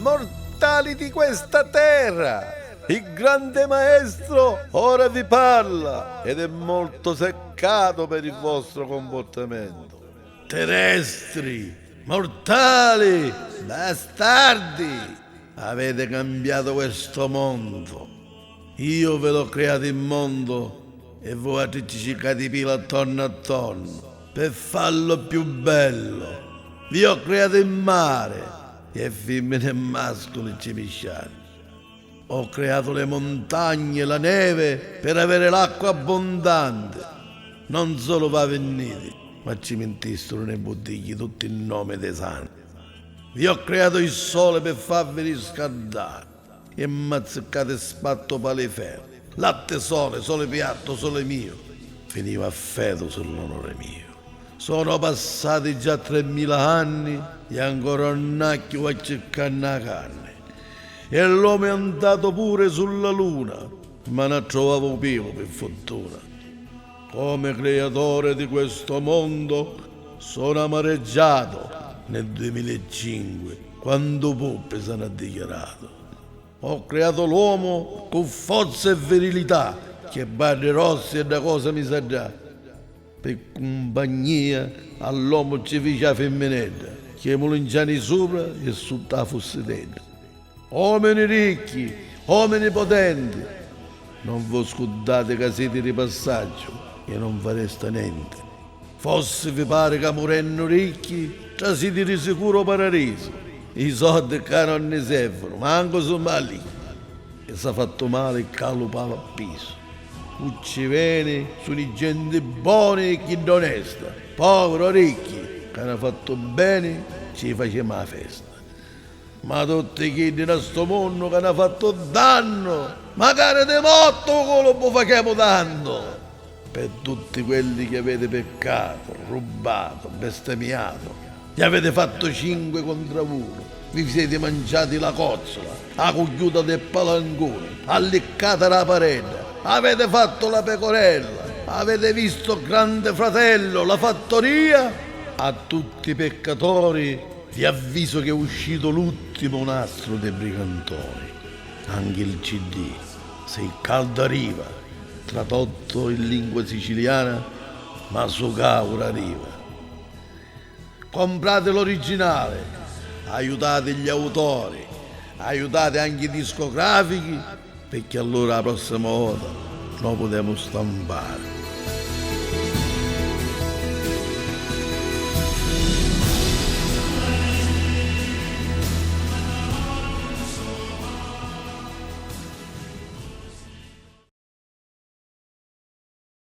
mortali di questa terra. Il grande maestro ora vi parla ed è molto seccato per il vostro comportamento. Terrestri, mortali, bastardi, avete cambiato questo mondo. Io ve l'ho creato il mondo e voi ci cercate pila attorno per farlo più bello. Vi ho creato il mare e femmine e mascoli ci misciate. Ho creato le montagne e la neve per avere l'acqua abbondante. Non solo va venite, ma ci mentissero nei bottigli tutto il nome dei santi. Vi ho creato il sole per farvi riscaldare e mazziccate spatto paliferro. Latte sole piatto, sole mio. Finiva a feto sull'onore mio. Sono passati già 3000 anni e ancora un nacchio a cercare la carne. E l'uomo è andato pure sulla luna, ma non trovavo vivo per fortuna. Come creatore di questo mondo sono amareggiato nel 2005, quando Poppe se n'ha dichiarato. Ho creato l'uomo con forza e virilità, che barre rossi e da cosa mi sa già. Per compagnia all'uomo ci fece la femminetta, che mulinciani sopra e sotto la fossetetta. Uomini ricchi, uomini potenti, non vi scudate che siete di passaggio e non fareste niente. Forse vi pare che morendo ricchi, già siete di sicuro paradiso. I soldi che non ne servono, ma anche sono mali. E si è fatto male il calupava a piso. Ucci veni sono i gente buoni e chi onesta, poveri ricchi, che hanno fatto bene, ci facciamo la festa. Ma tutti chi di questo mondo che hanno fatto danno, magari di morto quello lo facciamo danno. Per tutti quelli che avete peccato, rubato, bestemmiato, gli avete fatto 5 contro 1, vi siete mangiati la cozzola, la cugliuta del palangone, alliccata la parete, avete fatto la pecorella, avete visto Grande Fratello, la fattoria. A tutti i peccatori vi avviso che è uscito l'ultimo nastro dei brigantoni, anche il CD, se il caldo arriva, tradotto in lingua siciliana, ma su caura arriva. Comprate l'originale, aiutate gli autori, aiutate anche i discografici, perché allora la prossima volta lo potremo stampare.